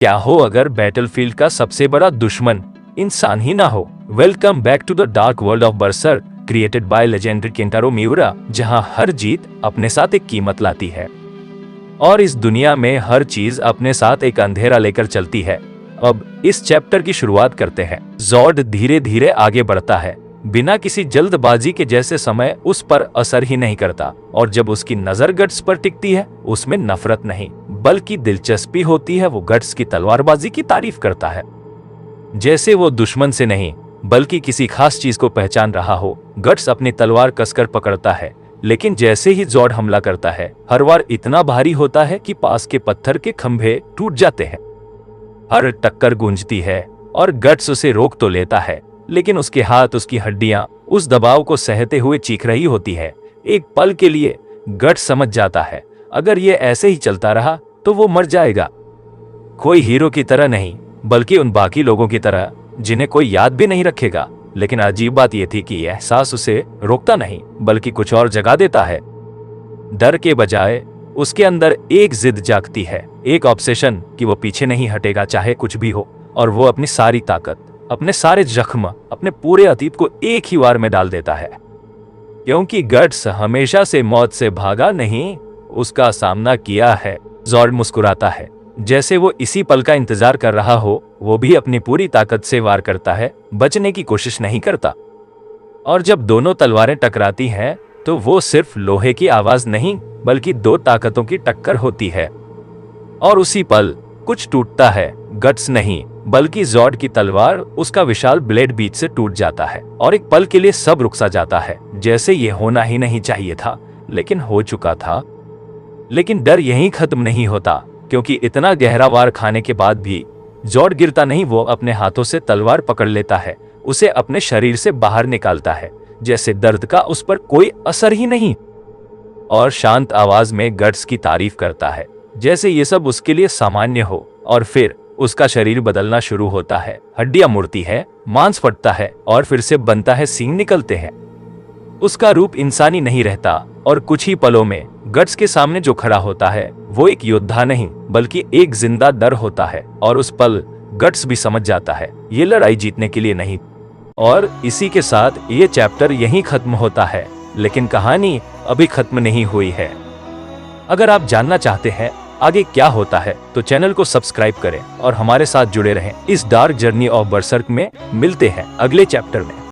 क्या हो अगर बैटलफील्ड का सबसे बड़ा दुश्मन इंसान ही ना हो। Welcome back to the dark world of Berserk, created by legendary Kentaro Miura, जहां हर जीत अपने साथ एक कीमत लाती है और इस दुनिया में हर चीज अपने साथ एक अंधेरा लेकर चलती है। अब इस चैप्टर की शुरुआत करते हैं। जॉर्ड धीरे धीरे आगे बढ़ता है, बिना किसी जल्दबाजी के, जैसे समय उस पर असर ही नहीं करता। और जब उसकी नजर गट्स पर टिकती है, उसमें नफरत नहीं बल्कि दिलचस्पी होती है। वो गट्स की तलवारबाजी की तारीफ करता है, जैसे वो दुश्मन से नहीं बल्कि किसी खास चीज को पहचान रहा हो। गट्स अपनी तलवार कसकर पकड़ता है, लेकिन जैसे ही जॉर्ड हमला करता है, हर बार इतना भारी होता है कि पास के पत्थर के खंभे टूट जाते हैं। हर टक्कर गूंजती है और गट्स उसे रोक तो लेता है, लेकिन उसके हाथ, उसकी हड्डियां उस दबाव को सहते हुए चीख रही होती है। एक पल के लिए गट्स समझ जाता है, अगर ये ऐसे ही चलता रहा तो वो मर जाएगा। कोई हीरो की तरह नहीं, बल्कि उन बाकी लोगों की तरह जिन्हें कोई याद भी नहीं रखेगा। लेकिन अजीब बात यह थी कि यह एहसास उसे रोकता नहीं बल्कि कुछ और जगा देता है। डर के बजाय उसके अंदर एक जिद जागती है, एक ऑब्सेशन कि वो पीछे नहीं हटेगा चाहे कुछ भी हो। और वो अपनी सारी ताकत, अपने सारे जख्म, अपने पूरे अतीत को एक ही वार में डाल देता है। क्योंकि गट्स हमेशा से मौत से भागा नहीं, उसका सामना किया है। जॉर्ड मुस्कुराता है, जैसे वो इसी पल का इंतजार कर रहा हो। वो भी अपनी पूरी ताकत से वार करता है, बचने की कोशिश नहीं करता। और जब दोनों तलवारें टकराती हैं, तो वो सिर्फ लोहे की आवाज नहीं बल्कि दो ताकतों की टक्कर होती है। और उसी पल कुछ टूटता है, गट्स नहीं बल्कि जॉर्ड की तलवार। उसका विशाल ब्लेड बीच से टूट जाता है और एक पल के लिए सब रुक सा जाता है, जैसे ये होना ही नहीं चाहिए था, लेकिन हो चुका था। लेकिन डर यहीं खत्म नहीं होता, क्योंकि इतना गहरा वार खाने के बाद भी जॉर्ड गिरता नहीं। वो अपने हाथों से तलवार पकड़ लेता है, उसे अपने शरीर से बाहर निकालता है, जैसे दर्द का उस पर कोई असर ही नहीं, और शांत आवाज में गट्स की तारीफ करता है, जैसे ये सब उसके लिए सामान्य हो। और फिर उसका शरीर बदलना शुरू होता है, हड्डियां मुड़ती है, मांस फटता है और फिर से बनता है, सींग निकलते हैं। उसका रूप इंसानी नहीं रहता और कुछ ही पलों में गट्स के सामने जो खड़ा होता है वो एक योद्धा नहीं बल्कि एक जिंदा डर होता है। और उस पल गट्स भी समझ जाता है, ये लड़ाई जीतने के लिए नहीं। और इसी के साथ ये चैप्टर यहीं खत्म होता है, लेकिन कहानी अभी खत्म नहीं हुई है। अगर आप जानना चाहते हैं आगे क्या होता है तो चैनल को सब्सक्राइब करें और हमारे साथ जुड़े रहें। इस डार्क जर्नी ऑफ बर्सर्क में मिलते हैं अगले चैप्टर में।